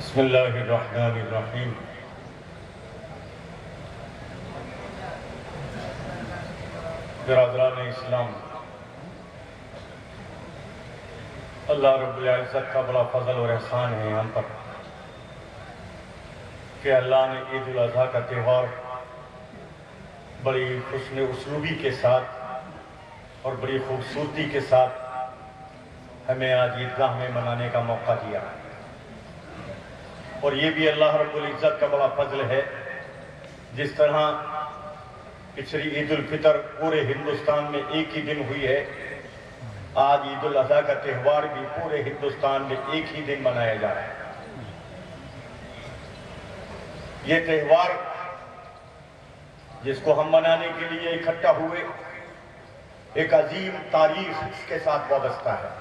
बिस्मिल्लाहिर्रहमानिर्रहीम। बिरादरान इस्लाम, अल्लाह रब्बुल इज़्ज़त का बड़ा फजल और एहसान है हम पर कि अल्लाह ने ईद उल अज़हा का त्यौहार बड़ी हुस्न उसलूबी के साथ और बड़ी खूबसूरती के साथ हमें आज ईदगाह में मनाने का मौका दिया। और ये भी अल्लाह रब्बुल इज़्ज़त का बड़ा फजल है, जिस तरह पिछली ईद उल फितर पूरे हिंदुस्तान में एक ही दिन हुई है, आज ईद उल अज़हा का त्यौहार भी पूरे हिंदुस्तान में एक ही दिन मनाया जा रहा है। ये त्यौहार जिसको हम मनाने के लिए इकट्ठा हुए, एक अजीम तारीख इसके साथ वाबस्ता है।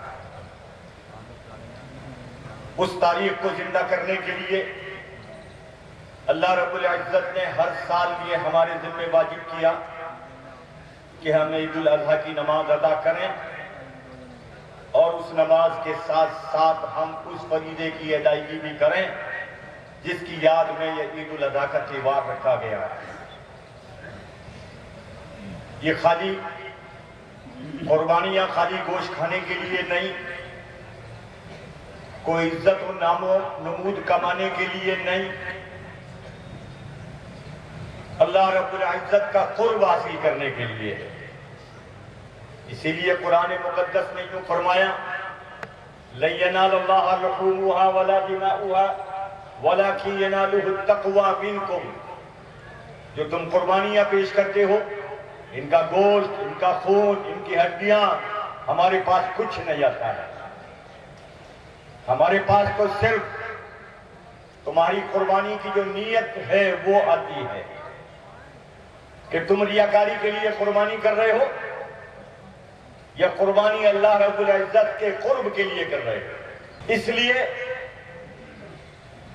उस तारीख को जिंदा करने के लिए अल्लाह रब्बुल इज़्ज़त ने हर साल ये हमारे ज़िम्मे वाजिब किया कि हम ईद उल अज़हा की नमाज अदा करें और उस नमाज के साथ साथ हम उस फरीदे की अदायगी भी करें जिसकी याद में ये ईद उल अज़हा का त्यौहार रखा गया है। ये खाली कुर्बानियां खाली गोश्त खाने के लिए नहीं, कोई इज्जत और नामो नमूद कमाने के लिए नहीं, अल्लाह रब्बुल इज़्ज़त का कुर्ब हासिल करने के लिए है। इसीलिए कुरान मुक़द्दस ने यूं फरमाया, लन यनालल्लाह लुहूमुहा वला दिमाउहा वलाकिन यनालुहु तक़वा मिनकुम। जो तुम कुर्बानियां पेश करते हो, इनका गोश्त, इनका खून, इनकी हड्डियां हमारे पास कुछ नहीं आता है। हमारे पास तो सिर्फ तुम्हारी कुर्बानी की जो नीयत है वो आती है कि तुम रियाकारी के लिए कुर्बानी कर रहे हो या कुर्बानी अल्लाह रब्बुल इज़्ज़त के कुर्ब के लिए कर रहे हो। इसलिए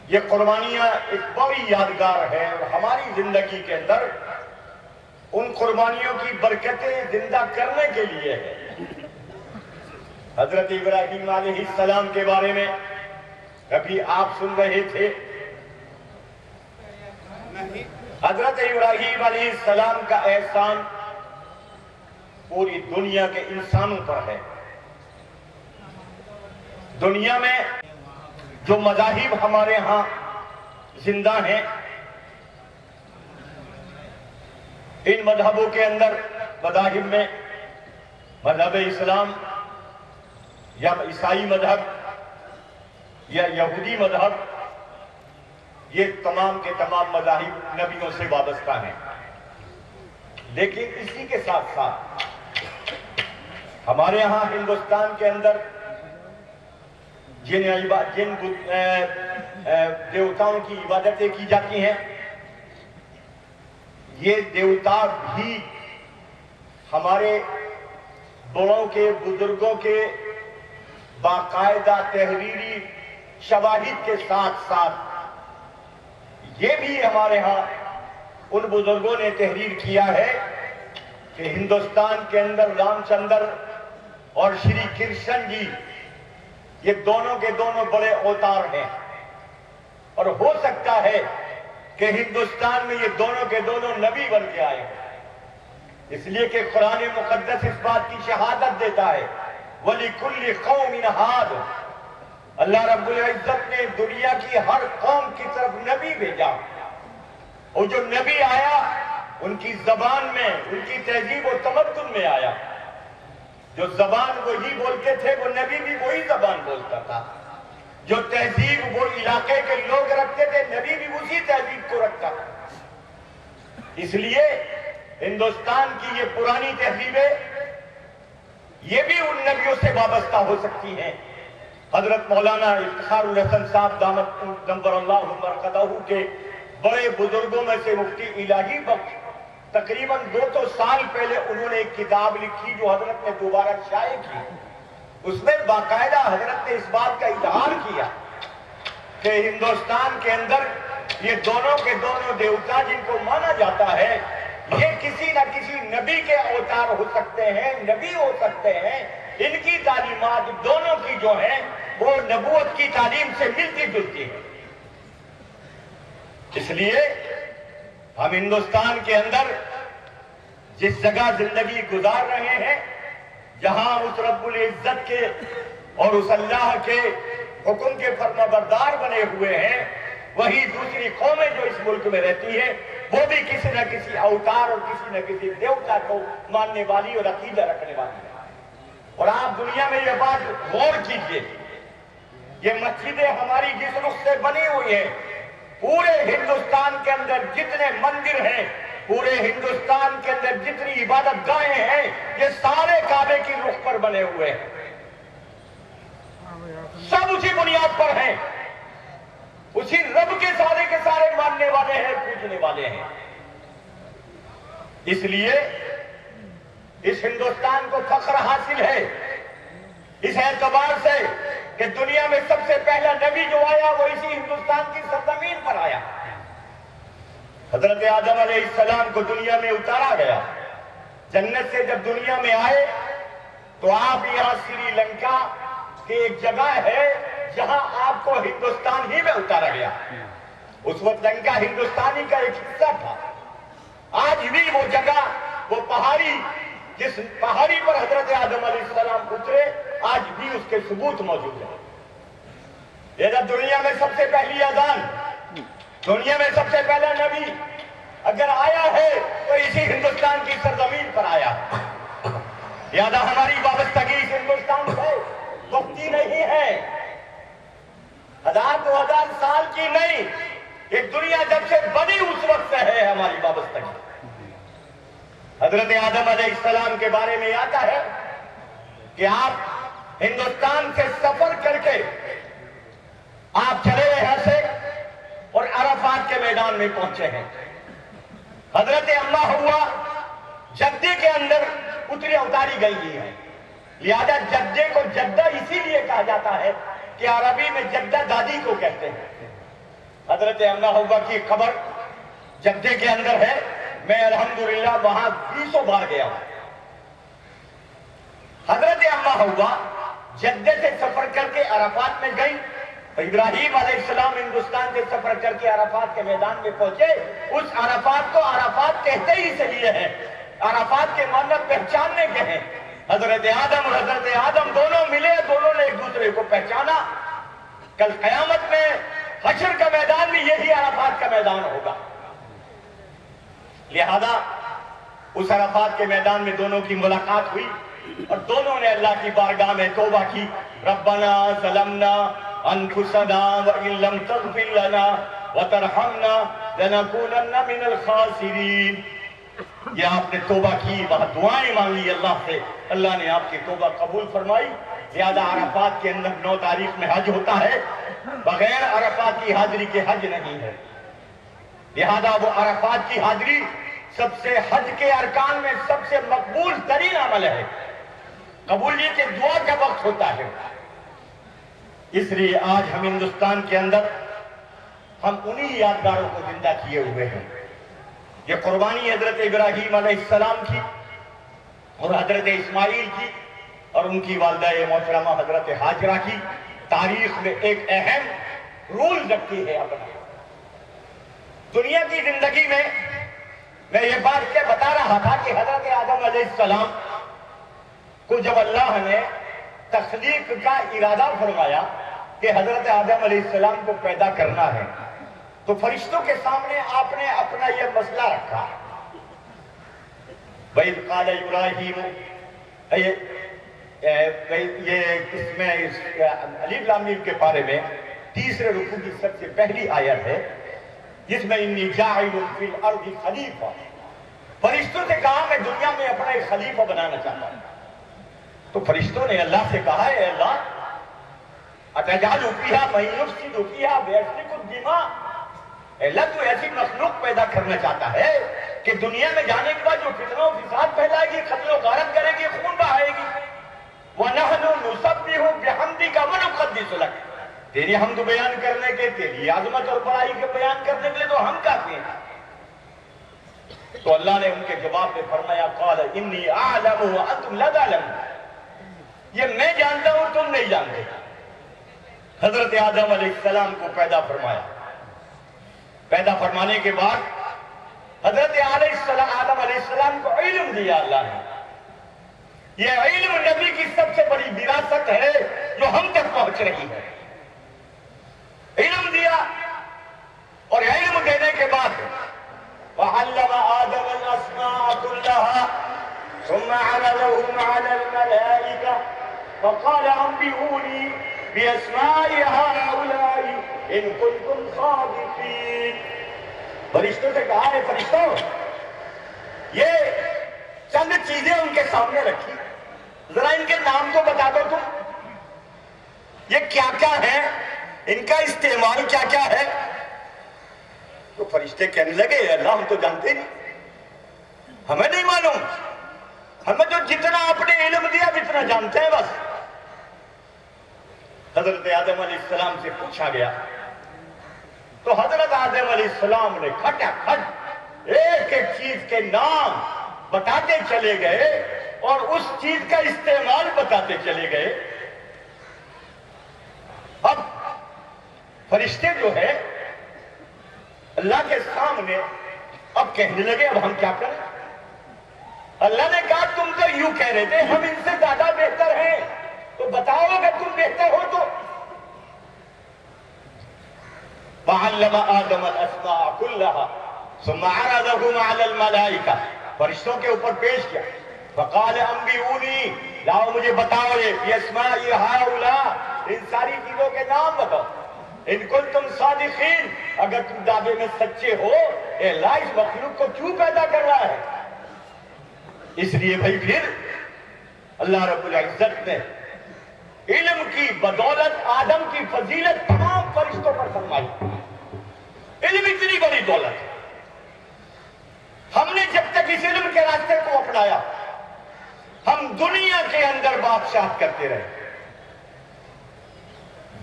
ये कुर्बानियां एक बड़ी यादगार है और हमारी जिंदगी के अंदर उन कुर्बानियों की बरकतें जिंदा करने के लिए है। हजरत इब्राहीम अलैहिस्सलाम के बारे में कभी आप सुन रहे थे? हजरत इब्राहीम अलैहिस्सलाम का एहसान पूरी दुनिया के इंसानों पर है। दुनिया में जो मज़ाहिब हमारे यहाँ जिंदा हैं, इन मजहबों के अंदर मज़ाहिब में मजहब इस्लाम या ईसाई मजहब या यहूदी मजहब, ये तमाम के तमाम मज़ाहिब नबियों से वाबस्ता हैं। लेकिन इसी के साथ साथ हमारे यहाँ हिंदुस्तान के अंदर जिन देवताओं की इबादतें की जाती हैं, ये देवता भी हमारे बड़ों के, बुजुर्गों के बाकायदा तहरीरी शवाहिद के साथ साथ ये भी हमारे यहाँ उन बुजुर्गों ने तहरीर किया है कि हिंदुस्तान के अंदर रामचंद्र और श्री कृष्ण जी, ये दोनों के दोनों बड़े अवतार हैं और हो सकता है कि हिंदुस्तान में ये दोनों के दोनों नबी बन के आए हैं। इसलिए कि कुरान मुक़द्दस इस बात की शहादत देता है, वलिकुल्लि कौमिन हाद। अल्लाह रब्बुल इज़्ज़त ने दुनिया की हर कौम की तरफ नबी भेजा और जो नबी आया उनकी जबान में, उनकी तहजीब और तमद्दुन में आया। जो जबान वही बोलते थे वो नबी भी वही जबान बोलता था। जो तहजीब वो इलाके के लोग रखते थे, नबी भी उसी तहजीब को रखता था। इसलिए हिंदुस्तान की ये पुरानी तहजीबें ये भी उन नबियों से वाबस्ता हो सकती हैं। हजरत मौलाना इफ्तिखारुल हसन साहब दामत नव्वरल्लाहु मरकदहू के बड़े बुजुर्गों में से मुफ्ती इलाही बख्श तकरीबन 200 साल पहले उन्होंने एक किताब लिखी जो हजरत ने दोबारा शाये की। उसमें बाकायदा हजरत ने इस बात का इजहार किया कि हिंदुस्तान के अंदर ये दोनों के दोनों देवता जिनको माना जाता है, ये किसी न किसी नबी के अवतार हो सकते हैं, नबी हो सकते हैं। इनकी तालीमात दोनों की जो है वो नबूवत की तालीम से मिलती जुलती है। इसलिए हम हिंदुस्तान के अंदर जिस जगह जिंदगी गुजार रहे हैं, जहां उस रब्बुल इज्जत के और उस अल्लाह के हुक्म के फर्माबरदार बने हुए हैं, वही दूसरी कौमें जो इस मुल्क में रहती हैं, वो भी किसी न किसी अवतार और किसी न किसी देवता को मानने वाली और अकीदा रखने वाली है। और आप दुनिया में ये बात गौर कीजिए, ये मस्जिदें हमारी जिस रुख से बनी हुई है, पूरे हिंदुस्तान के अंदर जितने मंदिर हैं, पूरे हिंदुस्तान के अंदर जितनी इबादत गाहें हैं, ये सारे काबे की रुख पर बने हुए हैं। सब उसी बुनियाद पर हैं, उसी रब के सारे मानने वाले हैं, पूजने वाले हैं। इसलिए इस हिंदुस्तान को फख्र हासिल है इस एतबार से कि दुनिया में सबसे पहला नबी जो आया वो इसी हिंदुस्तान की सरजमीन पर आया। हजरत आदम अलैहिस्सलाम को दुनिया में उतारा गया। जन्नत से जब दुनिया में आए तो आप यहाँ श्रीलंका की एक जगह है जहां आपको हिंदुस्तान ही में उतारा गया। उस वक्त लंका हिंदुस्तानी का एक हिस्सा था। आज भी वो जगह, वो पहाड़ी, जिस पहाड़ी पर हजरत आदम अलैहिस्सलाम उतरे, आज भी उसके सबूत मौजूद है। ये जब दुनिया में सबसे पहली अजान, दुनिया में सबसे पहला नबी अगर आया है तो इसी हिंदुस्तान की सरजमीन पर आया। यादा हमारी वाबस्तगी इस हिंदुस्तान से वक्ती नहीं है, 1000-2000 साल की नहीं, ये दुनिया जब से बनी उस वक्त से है हमारी वाबस्तगी। हजरत आदम अलैहिस्सलाम के बारे में आता है कि आप हिंदुस्तान से सफर करके आप चले यहां से और अराफात के मैदान में पहुंचे हैं। हजरत अम्मा हुआ जद्दे के अंदर उतरी उतारी गई है, लिहाजा जद्दे को जद्दा इसीलिए कहा जाता है कि अरबी में जद्दा दादी को कहते हैं। हजरत अम्मा हुआ की खबर जद्दे के अंदर है। मैं अल्हम्दुलिल्लाह वहां 20 बार गया हूं। हजरत अम्मा हुआ जद्दे से सफर करके अराफात में गई। तो इब्राहिम अलैहिस्सलाम हिंदुस्तान से सफर करके अराफात के मैदान में पहुंचे। उस अराफात को अराफात कहते ही इसलिए है, अराफात के माना पहचानने के हैं। हजरत आदम दोनों मिले, दोनों ने एक दूसरे को पहचाना। कल कयामत में हश्र का मैदान भी यही अराफात का मैदान होगा। लिहाजा उस अराफात के मैदान में दोनों की मुलाकात हुई और दोनों ने अल्लाह की बारगाह में तौबा की। रब्बना ज़लमना अनफुसना व इन लम तग़फिर लना व तरहमना लनकूनन्ना मिनल खासिरीन। ये आपने तौबा की, वहां दुआएं मांगी अल्लाह से, अल्लाह ने आपकी तौबा कबूल फरमाई। लिहाजा अराफात के अंदर 9 तारीख में हज होता है, बगैर अराफात की हाजिरी के हज नहीं है। लिहाजा वो अराफात की हाजिरी सबसे हज के अरकान में सबसे मकबूल तरीन अमल है, कबूलियत के दुआ का वक्त होता है। इसलिए आज हम हिंदुस्तान के अंदर हम उन्हीं यादगारों को जिंदा किए हुए हैं। ये कुर्बानी हजरत इब्राहिम अलैहिस्सलाम की और हजरत इस्माइल की और उनकी वालिदा मोहतरमा हजरत हाजरा की तारीख में एक अहम रोल रखती है अपना। दुनिया की जिंदगी में मैं ये बात क्या बता रहा था कि हजरत आदम अलैहिस्सलाम को जब अल्लाह ने तख्लीक का इरादा फरमाया कि हजरत आदम अलैहिस्सलाम को पैदा करना है, तो फरिश्तों के सामने आपने अपना यह मसला रखा। वइज़ क़ाल इब्राहीम, ये इसमें अलीफ लाम मीम के बारे में तीसरे रुकू की सबसे पहली आयत है, जिसमें इन्नी जाइलुन फिल अर्दि खलीफा। फरिश्तों से कहा मैं दुनिया में अपना एक खलीफा बनाना चाहता हूं। तो फरिश्तों ने अल्लाह से कहा है अल्लाह अतजालु फीहा मन युफ्सिदु फीहा व यस्फिकु दिमा। अल्लाह तो ऐसी मखलूक पैदा करना चाहता है कि दुनिया में जाने के बाद जो फितना और फिसाद फैलाएगी, कत्ल गारत करेगी, खून बहाएगी। व नहनु नुसब्बिहु बिहम्दिका व नुक़द्दिसु लक। तेरी हमद बयान करने के, तेरी आजमत और बड़ाई के बयान करने के लिए तो हम काफी हैं। तो अल्लाह ने उनके जवाब में फरमाया क़ाल इन्नी अअलमु व अंतुम ला ताअलमून। ये मैं जानता हूं, तुम नहीं जानते। हजरत आदम अलैहिस्सलाम को पैदा फरमाया। पैदा फरमाने के बाद हजरत आदम अलैहिस्सलाम को इल्म दिया अल्लाह ने। यह इल्म नबी की सबसे बड़ी विरासत है जो हम तक पहुंच रही है। इल्म दिया और इल्म देने के बाद वअल्लम आदम अल-अस्माअ कुल्लहा सुम्मा अरदहुम अलल मलाइका फक़ाल अंबिऊनी बिअस्माइ हाउलाई इन कुंतुम सादिकीन। फरिश्तों से कहा है, फरिश्तों ये चंद चीजें उनके सामने रखी, जरा इनके नाम तो बता दो तुम, ये क्या क्या है, इनका इस्तेमाल क्या क्या है। तो फरिश्ते कहने लगे, अल्लाह हम तो जानते नहीं, हमें नहीं मालूम, हमें तो जितना आपने इल्म दिया जितना जानते हैं बस। हजरत आदम अलैहिस्सलाम से पूछा गया तो हजरत आदम अलैहिस्सलाम ने खटाखट एक एक चीज के नाम बताते चले गए और उस चीज का इस्तेमाल बताते चले गए। अब फरिश्ते जो है अल्लाह के सामने अब कहने लगे, अब हम क्या करें। अल्लाह ने कहा, तुम तो यूं कह रहे थे हम इनसे ज्यादा बेहतर हैं, तो बताओ अगर तुम बेहतर हो तो। वअल्लम आदम अल-अस्माअ कुल्लहा सुम्मा अरदहुम अलल मलाइका, फरिश्तों के ऊपर पेश किया। फक़ाल अंबिऊनी, लाओ मुझे बताओ ये बिअस्माइ हाउला, इन सारी चीजों के नाम बताओ। इन कुंतुम सादिकीन, अगर तुम दावे में सच्चे हो, अल्लाह इस मखलूक को क्यों पैदा कर रहा है। इसलिए भाई फिर अल्लाह रब्बुल इज्जत ने इल्म की बदौलत आदम की फजीलत तमाम फरिश्तों पर फरमाई। इल्म इतनी बड़ी दौलत है, हमने जब तक इस इल्म के रास्ते को अपनाया हम दुनिया के अंदर बादशाह करते रहे,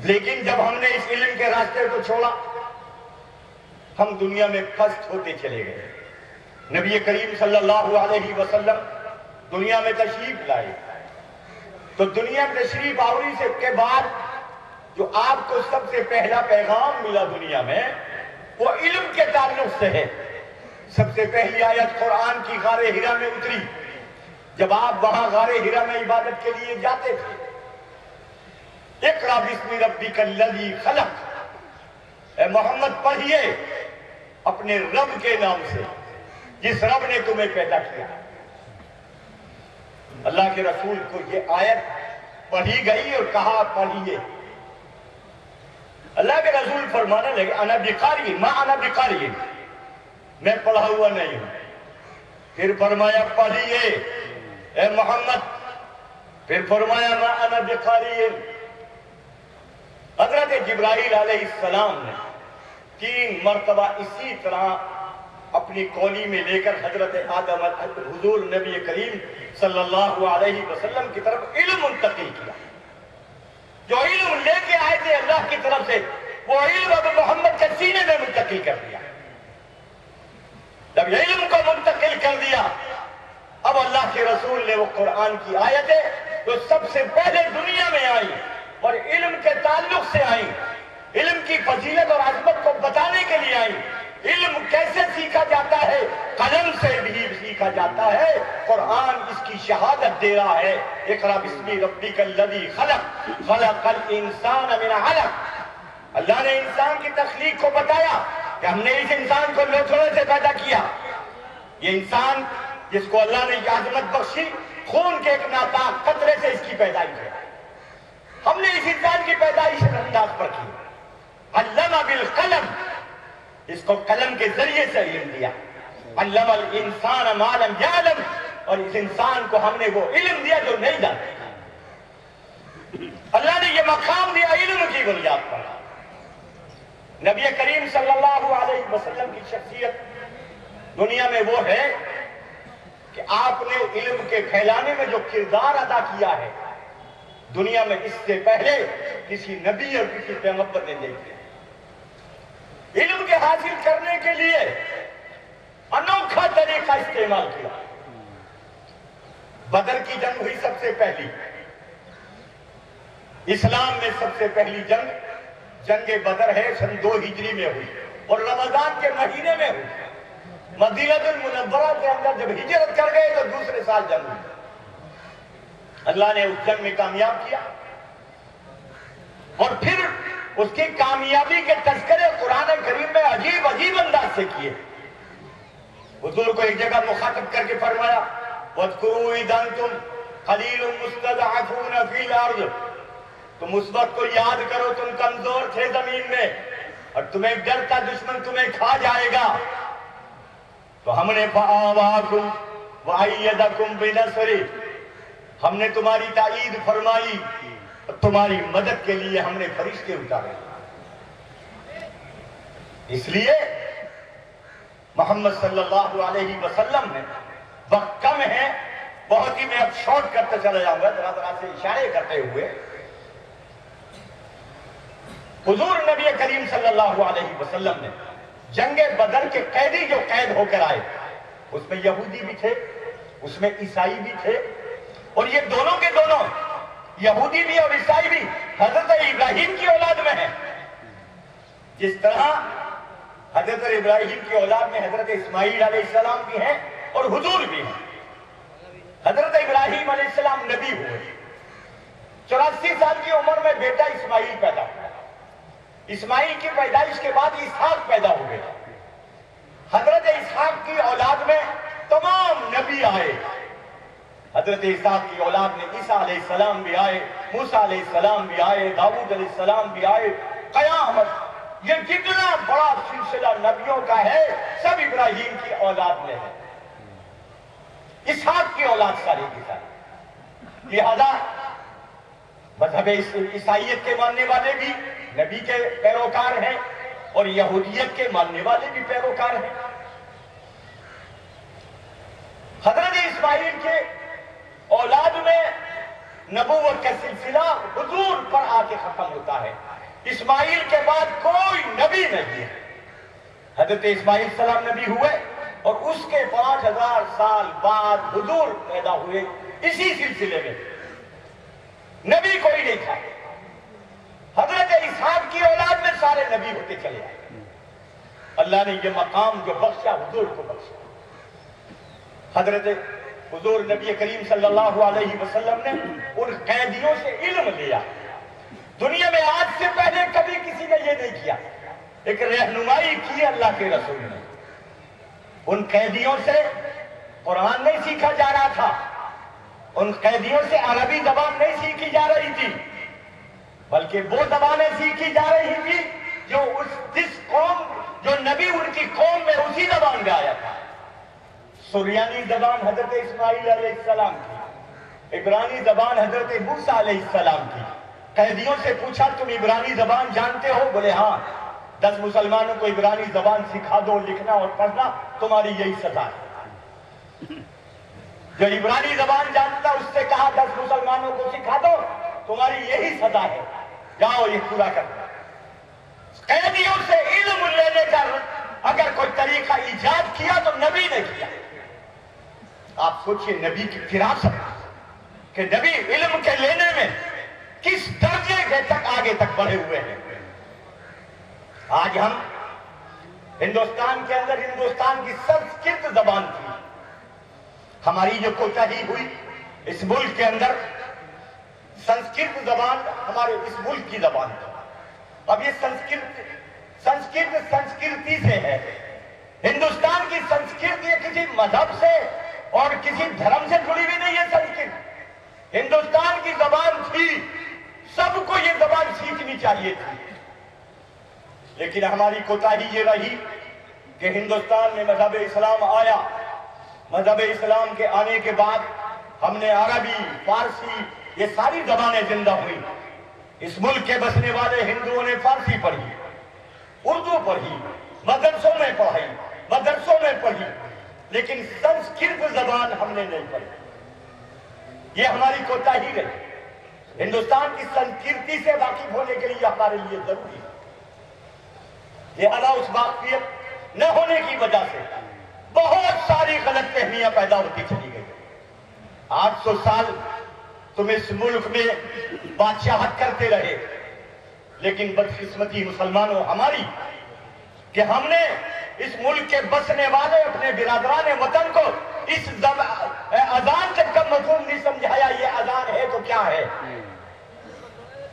लेकिन जब हमने इस इल्म के रास्ते को छोड़ा हम दुनिया में फस्त होते चले गए। नबी करीम सल्लल्लाहु अलैहि वसल्लम दुनिया में तशरीफ लाए, तो दुनिया में तशरीफ आवरी से के बाद जो आपको सबसे पहला पैगाम मिला दुनिया में वो इल्म के ताल्लुक से है। सबसे पहली आयत कुरान की गारे हिरा में उतरी, जब आप वहां गारे हिरा में इबादत के लिए जाते थे। इक़रा बिस्मि रब्बिकल्लज़ी खलक़, ए मोहम्मद पढ़िए अपने रब के नाम से जिस रब ने तुम्हें पैदा किया। अल्लाह के रसूल को ये आयत पढ़ी गई और कहा पढ़िए। अल्लाह के रसूल फरमाने लगे, अना बिकारी मां अना बिकारी, मैं पढ़ा हुआ नहीं हूं। फिर फरमाया पढ़िए ए मोहम्मद, फिर फरमाया मां अना बिकारी। हजरत जिब्राइल अलैहिस्सलाम ने 3 मरतबा इसी तरह अपनी कौली में लेकर हजरत आदम हुजूर नबी करीम सल्लल्लाहु अलैहि वसल्लम की तरफ इल्म मुंतकिल किया। जो इल्म लेके आए थे अल्लाह की तरफ से वो इल्म अब मोहम्मद के सीने में मुंतकिल कर दिया। जब इल्म को मुंतकिल कर दिया अब अल्लाह के रसूल ने वो कुरान की आयतें जो सबसे पहले दुनिया में आई और इल्म के ताल्लुक से आई, इल्म की फजीलत और अजमत को बताने के लिए आई। इल्म कैसे सीखा जाता है, कलम से भी सीखा जाता है। कुरान इसकी शहादत दे रहा है, इक़रा बिस्मि रब्बिकल्लज़ी खलक़ खलक़ल इंसान मिन अलक़। अल्लाह ने इंसान की तख्लीक को बताया कि हमने इस इंसान को लोथड़े से पैदा किया। ये इंसान जिसको अल्लाह ने अजमत बख्शी, खून के एक नापाक कतरे से इसकी पैदाइश है। हमने इस इंसान की पैदाइश अंदाज पर की। अल्लमा बिल कलम, इसको कलम के जरिए से इल्म दिया। अल्लमल इंसान मा लम यअलम, और इस इंसान को हमने वो इल्म दिया जो नहीं जानता। अल्लाह ने ये मकाम दिया इल्म की बुनियाद पर। नबी करीम सल्लल्लाहु अलैहि वसल्लम की शख्सियत दुनिया में वो है कि आपने इल्म के फैलाने में जो किरदार अदा किया है दुनिया में इससे पहले किसी नबी और किसी पैगंबर ने नहीं किया। इल्म के हासिल करने के लिए अनोखा तरीका इस्तेमाल किया। बदर की जंग हुई सबसे पहली, इस्लाम में सबसे पहली जंग जंग बदर है, सन 2 हिजरी में हुई और रमजान के महीने में हुई। मदीनतुल मुनव्वरा के अंदर जब हिजरत कर गए तो दूसरे साल जंग हुई। अल्लाह ने उस जंग में कामयाब किया और फिर उसकी कामयाबी के तज़किरे कुरान करीम में अजीब अजीब अंदाज से किए। हुजूर को एक जगह मुखातब करके फरमाया, वज़कुरू इज़ अंतुम क़लीलुन मुस्तज़अफ़ून फ़िल अर्ज़, तुम उस वक्त को याद करो तुम कमजोर थे जमीन में और तुम्हें डर था दुश्मन तुम्हें खा जाएगा, तो हमने फ़अवाकुम वअय्यदकुम बिनस्रिही, हमने तुम्हारी ताईद फरमाई और तुम्हारी मदद के लिए हमने फरिश्ते उतारे। इसलिए मोहम्मद सल्लल्लाहु अलैहि वसल्लम ने, वक्त कम है बहुत ही, मैं अब शॉर्ट करते चला जाऊंगा जरा जरा से इशारे करते हुए। हुजूर नबी करीम सल्लल्लाहु अलैहि वसल्लम ने जंगे बदर के कैदी जो कैद होकर आए, उसमें यहूदी भी थे, उसमें ईसाई भी थे, और ये दोनों के दोनों यहूदी भी और ईसाई भी हजरत इब्राहिम की औलाद में है। जिस तरह हजरत इब्राहिम की औलाद में हजरत इस्माईल अलैहिस्सलाम भी हैं और हुजूर भी हैं। हजरत इब्राहिम अलैहिस्सलाम नबी हुए, 84 साल की उम्र में बेटा इस्माईल पैदा हुआ। इस्माईल की पैदाइश के बाद इसहाक पैदा हुए। हजरत इसहाक की औलाद में तमाम नबी आए। हजरत इसहाक की औलाद में ईसा अलैहिस्सलाम भी आए, मूसा अलैहिस्सलाम भी आए, दाऊद अलैहिस्सलाम भी आए। कयामत ये जितना बड़ा सिलसिला नबियों का है सब इब्राहिम की औलाद में है, इसहाक की औलाद सारी की सारी। लिहाजा मजहब ईसाइयत के मानने वाले भी नबी के पैरोकार हैं और यहूदियत के मानने वाले भी पैरोकार हैं। हजरत इस्माईल के औलाद में नबूवत का सिलसिला हुजूर पर आके खत्म होता है। इस्माईल के बाद कोई नबी नहीं है। हजरत इस्माईल सलाम नबी हुए और उसके 5000 साल बाद हुजूर पैदा हुए। इसी सिलसिले में नबी कोई नहीं था। हजरत इसहाक की औलाद में सारे नबी होते चले आए। अल्लाह ने ये मकाम जो बख्शा हुजूर को बख्शा। हजरत हुजूर नबी करीम सल्लल्लाहु अलैहि वसल्लम ने उन कैदियों से इल्म लिया। दुनिया में आज से पहले कभी किसी ने ये नहीं किया। एक रहनुमाई की अल्लाह के रसूल ने। उन कैदियों से कुरान नहीं सीखा जा रहा था, उन कैदियों से अरबी जबान नहीं सीखी जा रही थी, बल्कि वो जबानें सीखी जा रही थी जो जिस कौम, जो नबी उनकी कौम में उसी जबान में आया था। सुरियानी जबान हजरत इस्माईल अलैहिस्सलाम की, इब्रानी जबान हजरत मूसा अलैहिस्सलाम की। कैदियों से पूछा तुम इब्रानी जबान जानते हो? बोले हाँ। 10 मुसलमानों को इब्रानी जबान सिखा दो, लिखना और पढ़ना, तुम्हारी यही सजा है। जो इब्रानी जबान जानता उससे कहा 10 मुसलमानों को सिखा दो, तुम्हारी यही सजा है, जाओ ये पूरा कर। कैदियों से इल्म लेने का अगर कोई तरीका ईजाद किया तो नबी ने किया। आप सोचिए नबी की फिरासत कि नबी इल्म के लेने में किस दर्जे के तक आगे तक बढ़े हुए हैं। आज हम हिंदुस्तान के अंदर, हिंदुस्तान की संस्कृत जबान थी, हमारी जो कोताही हुई इस मुल्क के अंदर, संस्कृत जबान हमारे इस मुल्क की जबान थी। अब ये संस्कृति से है। हिंदुस्तान की संस्कृति किसी मजहब से और किसी धर्म से जुड़ी हुई नहीं है। संस्कृत हिंदुस्तान की जबान थी, सबको ये जबान सीखनी चाहिए थी। लेकिन हमारी कोताही ये रही कि हिंदुस्तान में मजहब इस्लाम आया। मजहब इस्लाम के आने के बाद हमने अरबी, फारसी, ये सारी जबानें जिंदा हुई। इस मुल्क के बसने वाले हिंदुओं ने फारसी पढ़ी, उर्दू पढ़ी, मदरसों में पढ़ाई, मदरसों में पढ़ी, लेकिन संस्कृत जबान हमने नहीं पढ़ी। ये हमारी कोताही रही। हिंदुस्तान की संस्कृति से वाकिफ होने के लिए हमारे लिए जरूरी है। लिहाजा उस वाकिफियत न होने की वजह से बहुत सारी गलतफहमियां पैदा होती चली गई। 800 साल तुम इस मुल्क में बादशाहत करते रहे, लेकिन बदकिस्मती मुसलमानों हमारी कि हमने इस मुल्क के बसने वाले अपने बिरादरान वतन को इस अजान से कम मफहूम नहीं समझाया। ये अजान है तो क्या है?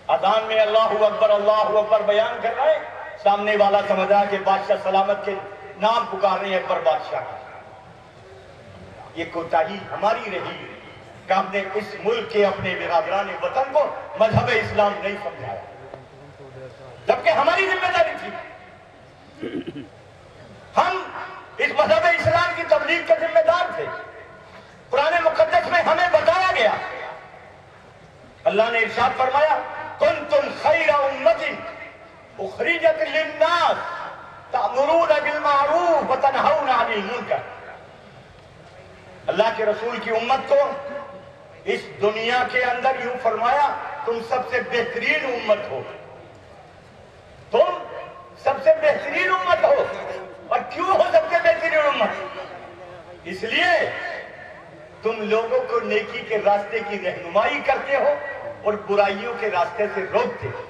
अजान में अल्लाहू अकबर बयान कर रहे हैं, सामने वाला समझा कि बादशाह सलामत के नाम पुकार रहे हैं अकबर बादशाह का। ये कोताही हमारी रही कि हमने इस मुल्क के अपने बिरादरान वतन को मजहब इस्लाम नहीं समझाया, जबकि हमारी जिम्मेदारी थी। हम इस मजहब इस्लाम की तबलीग के जिम्मेदार थे। कुरान मुकद्दस में हमें बताया गया, अल्लाह ने इरशाद फरमाया, कुंतुम खैरा उम्मतिन उखरिजत लिन्नास तअमुरूना बिल मारूफ व तनहौना अनिल मुनकर। अल्लाह के रसूल की उम्मत को इस दुनिया के अंदर यूं फरमाया, तुम सबसे बेहतरीन उम्मत हो, तुम सबसे बेहतरीन उम्मत हो। और क्यों हो सबसे बेहतरीन उम्मत? इसलिए तुम लोगों को नेकी के रास्ते की रहनुमाई करते हो और बुराइयों के रास्ते से रोकते हो।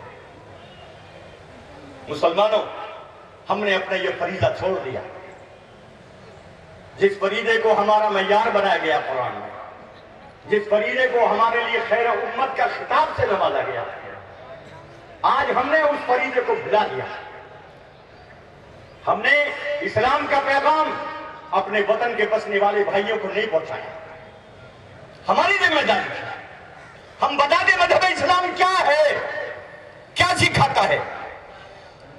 मुसलमानों, हमने अपना यह फरीजा छोड़ दिया, जिस फरीदे को हमारा मय्यार बनाया गया कुरान में, जिस फरीदे को हमारे लिए खैर उम्मत का खिताब से नवाजा गया, आज हमने उस फरीदे को भुला दिया। हमने इस्लाम का पैगाम अपने वतन के बसने वाले भाइयों को नहीं पहुंचाया। हमारी जिम्मेदारी है हम बता दें मजहब इस्लाम क्या है, क्या सिखाता है।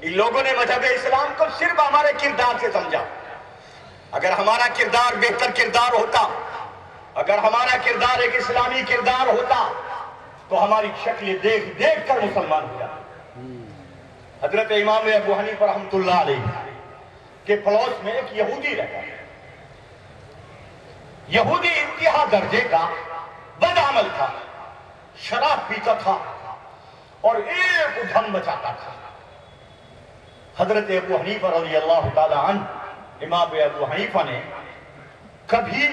इन लोगों ने मजहब इस्लाम को सिर्फ हमारे किरदार से समझा। अगर हमारा किरदार बेहतर किरदार होता, अगर हमारा किरदार एक इस्लामी किरदार होता, तो हमारी शक्ल देख देख कर मुसलमान हो जाते। हजरत इमाम अबू हनीफा रहमतुल्लाह अलैह के पड़ोस में एक यहूदी रहता है। यहूदी इंतहा दर्जे का बदअमल था, शराब पीता था और एक उधम मचाता था। हजरत अबू हनीफा रज़ियल्लाहु ताला अन्हु, इमाम अबू हनीफा ने कभी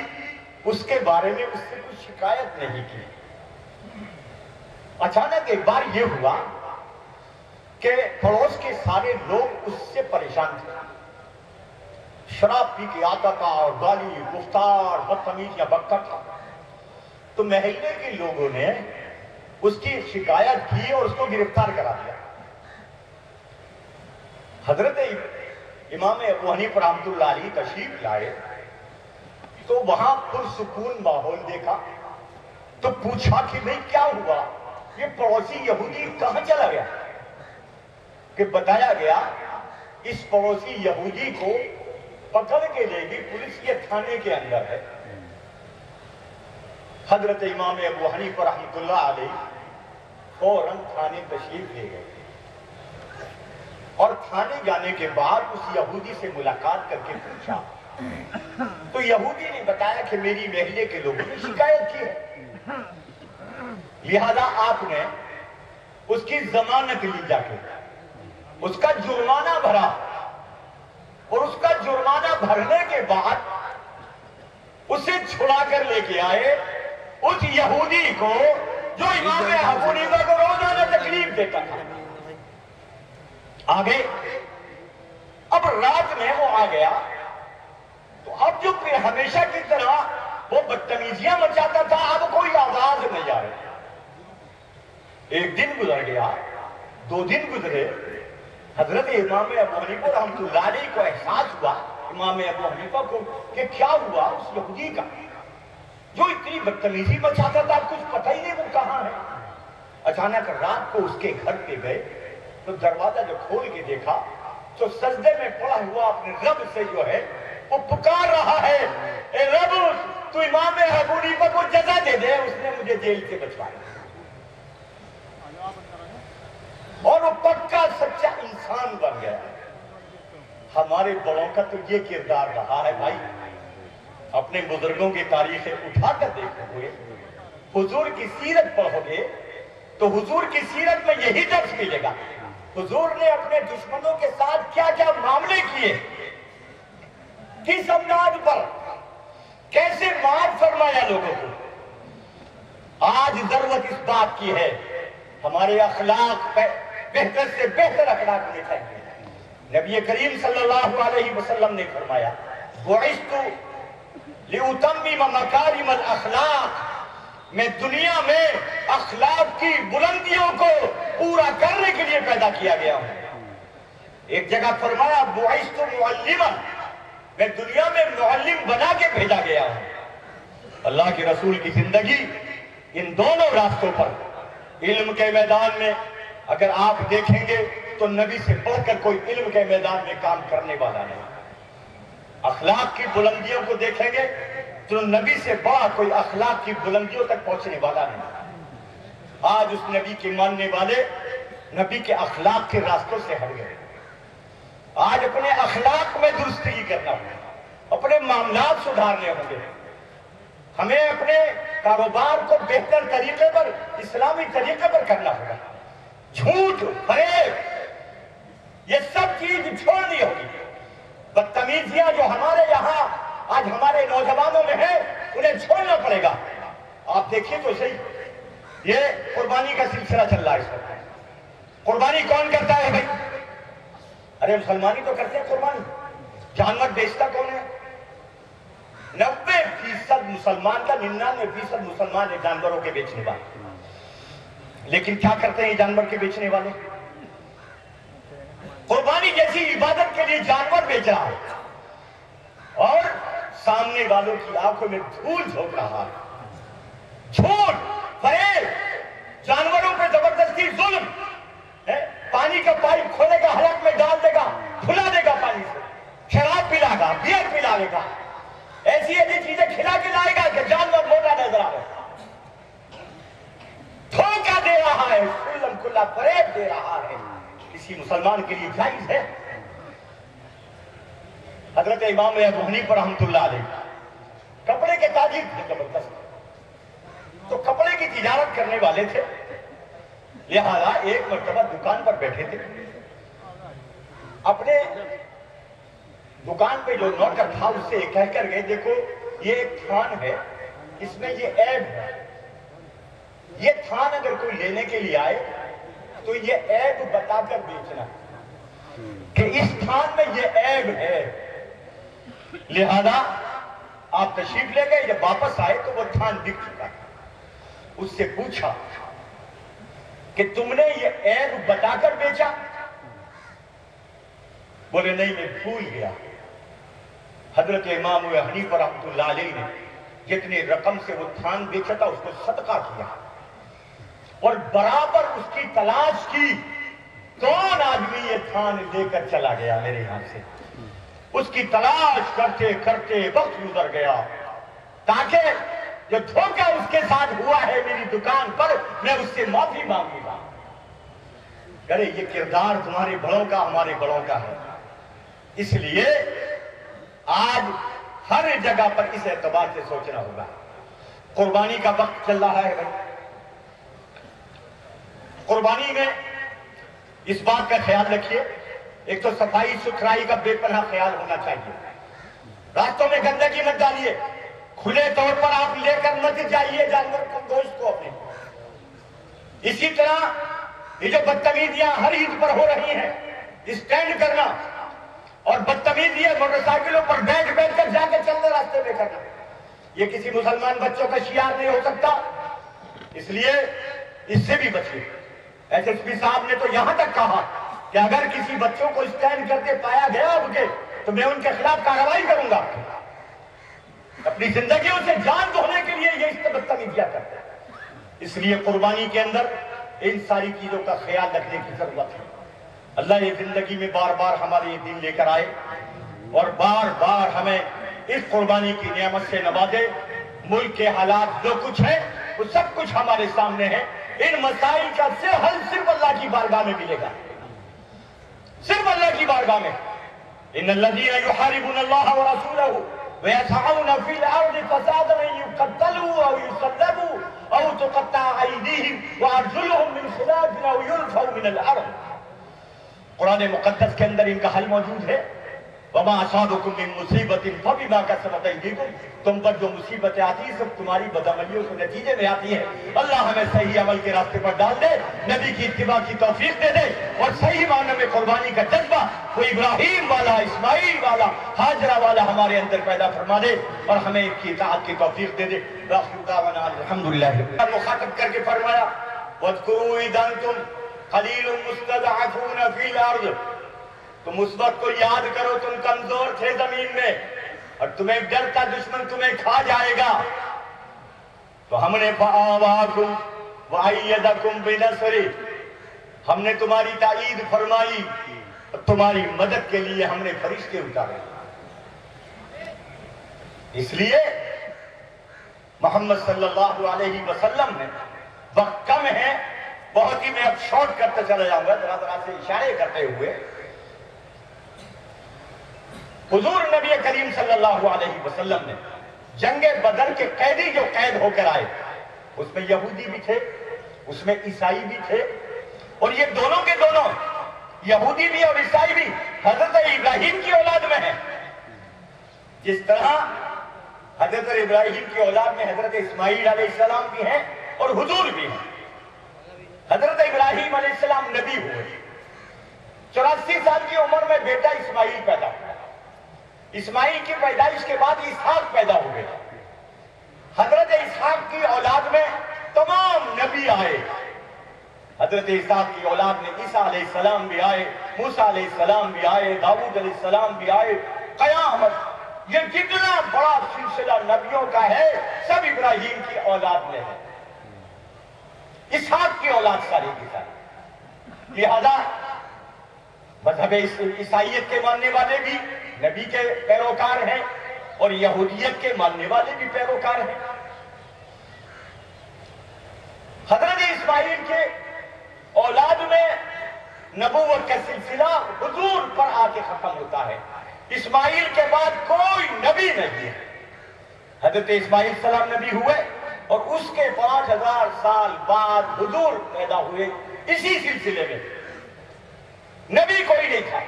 उसके बारे में उससे कुछ शिकायत नहीं की। अचानक एक बार यह हुआ कि पड़ोस के सारे लोग उससे परेशान थे। शराब पी के आता था और गाली गुफ्तार बदतमीजियां बकता था। तो महल्ले के लोगों ने उसकी शिकायत की और उसको गिरफ्तार करा दिया। हजरत इमाम अबू हनीफा रहमतुल्लाह अलैह तशरीफ लाए तो वहां पुरसुकून माहौल देखा, तो पूछा कि भाई क्या हुआ, ये पड़ोसी यहूदी कहां चला गया? कि बताया गया इस पड़ोसी यहूदी को पकड़ के लेगी पुलिस, ये थाने के अंदर है। हजरत इमाम अबू हनीफा रहमतुल्लाह अलैह फौरन थाने तशरीफ ले गए और थाने जाने के बाद उस यहूदी से मुलाकात करके पूछा, तो यहूदी ने बताया कि मेरी महल्ले के लोगों ने शिकायत की है, लिहाजा आपने उसकी जमानत ली, जाके उसका जुर्माना भरा और उसका जुर्माना भरने के बाद उसे छुड़ा कर लेके आए उस यहूदी को जो इमाम अबू हनीफा को रोजाना तकलीफ देता था। आगे अब रात में वो आ गया, तो अब जो फिर हमेशा की तरह वो बदतमीजियां मचाता था, अब कोई आवाज नहीं आ रही। एक दिन गुजर गया, 2 दिन गुजरे, हजरत इमाम अबू हनीफा रहमतुल्लाह अलैह को एहसास हुआ, इमाम अबू हनीफा को, कि क्या हुआ उस यहूदी का जो इतनी बदतमीजी मचाता था, कुछ पता ही नहीं वो कहां है। अचानक रात को उसके घर पे गए तो दरवाजा जो खोल के देखा तो सजदे में पड़ा हुआ अपने रब से जो है वो पुकार रहा है, ए रब तू इमाम अबू हनीफा को जजा दे दे, उसने मुझे जेल से बचवाया। और वो पक्का सच्चा इंसान बन गया। हमारे बड़ों का तो ये किरदार रहा है भाई। अपने बुजुर्गों की तारीखें उठाकर देखोगे, हुजूर की सीरत पढ़ोगे तो हुजूर की सीरत में यही दर्ज मिलेगा। हुजूर ने अपने दुश्मनों के साथ क्या क्या मामले किए, किस अंदाज पर कैसे मार फरमाया लोगों को। आज जरूरत इस बात की है हमारे अखलाक पे बेहतर से बेहतर अखलाक होने चाहिए। नबी करीम सल्लल्लाहु अलैहि वसल्लम ने फरमाया, बुइस्तु लिउतम्मिम मकारिमल अखलाक, मैं दुनिया में अखलाक की बुलंदियों को पूरा करने के लिए पैदा किया गया हूं। एक जगह फरमाया, बुइस्तु मुअल्लिमन, मैं दुनिया में मुअल्लिम बना के भेजा गया हूं। अल्लाह के रसूल की जिंदगी इन दोनों रास्तों पर, इल्म के मैदान में अगर आप देखेंगे तो नबी से बढ़कर कोई इल्म के मैदान में काम करने वाला नहीं। अखलाक की बुलंदियों को देखेंगे तो नबी से बड़ा कोई अखलाक की बुलंदियों तक पहुंचने वाला नहीं। आज उस नबी के मानने वाले नबी के अखलाक के रास्तों से हट गए। आज अपने अखलाक में दुरुस्ती करना होगा, अपने मामलात सुधारने होंगे, हमें अपने कारोबार को बेहतर तरीके पर, इस्लामी तरीके पर करना होगा। झूठ, फरेब, ये सब चीज छोड़नी होगी। बदतमीजियां जो हमारे यहाँ आज हमारे नौजवानों में है, उन्हें छोड़ना पड़ेगा। आप देखिए तो सही, ये कुर्बानी का सिलसिला चल रहा है इस वक्त। कुर्बानी कौन करता है भाई? अरे मुसलमान ही तो करते हैं कुर्बानी। जानवर बेचता कौन है? 90% मुसलमान का, 99% मुसलमान है जानवरों के बेचने वाले। लेकिन क्या करते हैं ये जानवर के बेचने वाले? कुर्बानी जैसी इबादत के लिए जानवर बेच रहा है और सामने वालों की आंखों में धूल झोंक रहा है। झूठ, फरेब, जानवरों पे जबरदस्ती जुल्म है। पानी का पाइप खोलेगा, हलक में डाल देगा, खुला देगा पानी से, शराब पिलाएगा, बियर पिलाएगा, ऐसी ऐसी चीजें खिला के लाएगा कि जानवर मोटा नजर आए। धोखा दे रहा है, जुल्म खुला फरेब दे रहा है। किसी मुसलमान के लिए जायज है? हजरत इमाम अबू हनीफा रहमतुल्लाह अलैह कपड़े के ताजिर थे जबरदस्त, तो कपड़े की तिजारत करने वाले थे। लिहाजा एक मर्तबा दुकान पर बैठे थे, अपने दुकान पे जो नौकर था उससे कहकर गए, देखो ये एक थान है, इसमें ये ऐब है, ये थान अगर कोई लेने के लिए आए तो ये ऐब बताकर बेचना कि इस थान में ये ऐब है। लिहाजा आप तशरीफ ले गए, जब वापस आए तो वो थान बिक चुका था। उससे पूछा कि तुमने ये ऐब बताकर बेचा? बोले नहीं, मैं भूल गया। हजरत इमाम अबू हनीफा रहमतुल्लाह अलैह ने जितनी रकम से वो थान बेचा था उसको सदका किया और बराबर उसकी तलाश की, कौन आदमी ये थान लेकर चला गया मेरे यहां से। उसकी तलाश करते करते वक्त गुजर गया, ताकि जो धोखा उसके साथ हुआ है मेरी दुकान पर, मैं उससे माफी मांगूंगा। अरे ये किरदार तुम्हारे बड़ों का, हमारे बड़ों का है। इसलिए आज हर जगह पर इस एतबार से सोचना होगा। कुर्बानी का वक्त चल रहा है भाई। कुर्बानी में इस बात का ख्याल रखिए, एक तो सफाई सुथराई का बेपनाह ख्याल होना चाहिए। रास्तों में गंदगी मत डालिए, खुले तौर पर आप लेकर मत जाइए जानवर को, गोश्त को अपने। इसी तरह ये जो बदतमीजियां हर ईद पर हो रही हैं, स्टैंड करना और बदतमीजियां मोटरसाइकिलों पर बैठ बैठ कर जाकर चलते रास्ते में करना, ये किसी मुसलमान बच्चों का शियार नहीं हो सकता। इसलिए इससे भी बचिए। एसएसपी साहब ने तो यहां तक कहा कि अगर किसी बच्चों को स्टैंड करते पाया गया उनके, तो मैं उनके खिलाफ कार्रवाई करूंगा। अपनी जिंदगियों से जान धोने के लिए ये इस बदतमीजियां करते हैं। इसलिए कुर्बानी के अंदर इन सारी चीजों का ख्याल रखने की जरूरत है। अल्लाह ये जिंदगी में बार बार हमारे ये दिन लेकर आए और बार बार हमें इस कुर्बानी की नियामत से नवाजे। मुल्क के हालात जो कुछ है वो सब कुछ हमारे सामने है। इन मसाइल का हल सिर्फ अल्लाह की बारगाह में मिलेगा, सिर्फ अल्लाह की बारगाह में। इन्नल्लज़ीना युहारिबून अल्लाह व रसूलहू व यसअऊन फिल अर्ज़ि फ़सादन युक़त्तलू औ युसल्लबू औ तुक़त्तअ अयदीहिम व अर्जुलुहुम मिन खिलाफ़िन औ युरफ़ऊ मिनल अर्ज़। कुरान मुक़द्दस के अंदर इनका हल मौजूद है वमा असाबकुम मिन मुसीबतिन फबिमा कसबत अयदीकुम, तुम पर जो मुसीबतें आती हैं सब तुम्हारी बदअमलियों के नतीजे में आती हैं। अल्लाह हमें सही अमल के रास्ते पर डाल दे, नबी की इत्तिबा की तौफीक दे दे और सही मायने में कुर्बानी का जज्बा वो इब्राहिम वाला, इस्माइल वाला, हाजरा वाला हमारे अंदर पैदा फरमा दे और हमें इनकी इताअत की तौफीक दे दे। अल्हम्दुलिल्लाह मुखातब करके फरमाया वज़कुरू इज़ अंतुम क़लीलुन मुस्तज़अफ़ून फ़िल अर्ज़, तुम उस वक्त को याद करो तुम कमजोर थे जमीन में और तुम्हें डर था दुश्मन तुम्हें खा जाएगा, तो हमने फ़अवाकुम वअय्यदकुम बिनस्री, हमने तुम्हारी ताईद फरमाई और तुम्हारी मदद के लिए हमने फरिश्ते उतारे। इसलिए मोहम्मद सल्लल्लाहु अलैहि वसल्लम ने, वक्त कम है बहुत ही, मैं अब शॉर्ट करते चला जाऊंगा जरा जरा से इशारे करते हुए। हुजूर नबी करीम सल्लल्लाहु अलैहि वसल्लम ने जंगे बदर के कैदी जो कैद होकर आए उसमें यहूदी भी थे, उसमें ईसाई भी थे, और ये दोनों के दोनों यहूदी भी और ईसाई भी हजरत इब्राहिम की औलाद में है। जिस तरह हजरत इब्राहिम की औलाद में हजरत इस्माइल अलैहिस्सलाम भी हैं और हुजूर भी हैं। हजरत इब्राहिम अलैहिस्सलाम नबी हुए, 84 साल की उम्र में बेटा इस्माइल पैदा हुआ, इस्माइल की पैदाइश के बाद इसहाक पैदा हुए। हजरत इसहाक की औलाद में तमाम नबी आए। हजरत इसहाक की औलाद में ईसा अलैहिस्सलाम भी आए, मूसा अलैहिस्सलाम भी आए, दाऊद अलैहिस्सलाम भी आए। कयामत ये जितना बड़ा सिलसिला नबियों का है सब इब्राहिम की औलाद में है, इसहाक की औलाद सारी की सारी। लिहाजा मजहब ईसाइयत के मानने वाले भी नबी के पैरोकार हैं और यहूदियत के मानने वाले भी पैरोकार हैं। हजरत इस्माइल के औलाद में नबूवत का सिलसिला हुजूर पर आके खत्म होता है। इस्माइल के बाद कोई नबी नहीं है। हजरत इस्माइल सलाम नबी हुए और उसके 5000 साल बाद हुजूर पैदा हुए। इसी सिलसिले में नबी कोई नहीं था।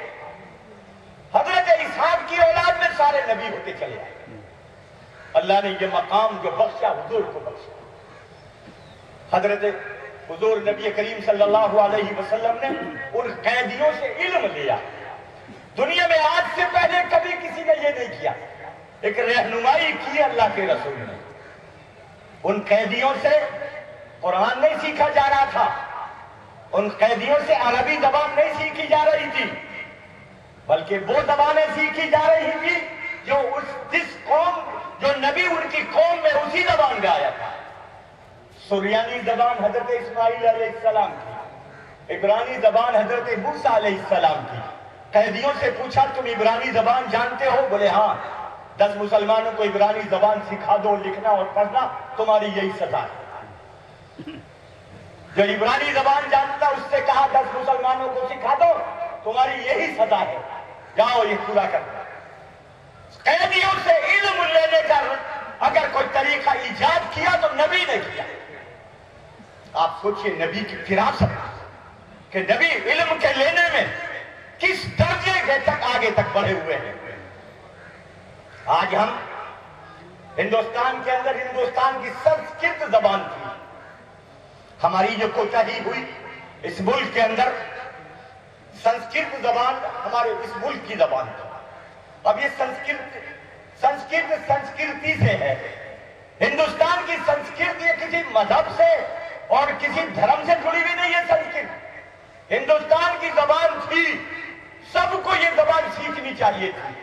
हजरत इसहाक की औलाद में सारे नबी होते चले आए। अल्लाह ने ये मकाम जो बख्शा हुजूर को बख्शा। हजरत हुजूर नबी करीम सल्लल्लाहु अलैहि वसल्लम ने उन कैदियों से इल्म लिया। दुनिया में आज से पहले कभी किसी ने ये नहीं किया। एक रहनुमाई की अल्लाह के रसूल ने। उन कैदियों से कुरान नहीं सीखा जा रहा था, उन कैदियों से अरबी जबान नहीं सीखी जा रही थी, बल्कि वो जबानें सीखी जा रही थी जो जिस कौम, जो नबी उनकी कौम में उसी जबान में आया था। सुरियानी जबान हजरत इस्माइल अलैहिस्सलाम की, इब्रानी जबान हजरत मूसा अलैहिस्सलाम की। कैदियों से पूछा तुम इब्रानी जबान जानते हो? बोले हाँ। 10 मुसलमानों को इब्रानी जबान सिखा दो, लिखना और पढ़ना, तुम्हारी यही सजा है। जो इब्रानी जबान जानता उससे कहा 10 मुसलमानों को सिखा दो, तुम्हारी यही सजा है, जाओ ये पूरा कर। कैदियों से इल्म लेने का अगर कोई तरीका इजाद किया तो नबी ने किया। आप सोचिए नबी की फिरासत कि नबी इल्म के लेने में किस दर्जे के तक आगे तक बढ़े हुए हैं। आज हम हिंदुस्तान के अंदर, हिंदुस्तान की संस्कृत जबान थी, हमारी जो कोताही हुई इस मुल्क के अंदर, संस्कृत जबान हमारे इस मुल्क की जबान थी। अब ये संस्कृति से है। हिंदुस्तान की संस्कृति किसी मजहब से और किसी धर्म से जुड़ी हुई नहीं है। संस्कृत हिंदुस्तान की जबान थी, सबको ये जबान सीखनी चाहिए थी।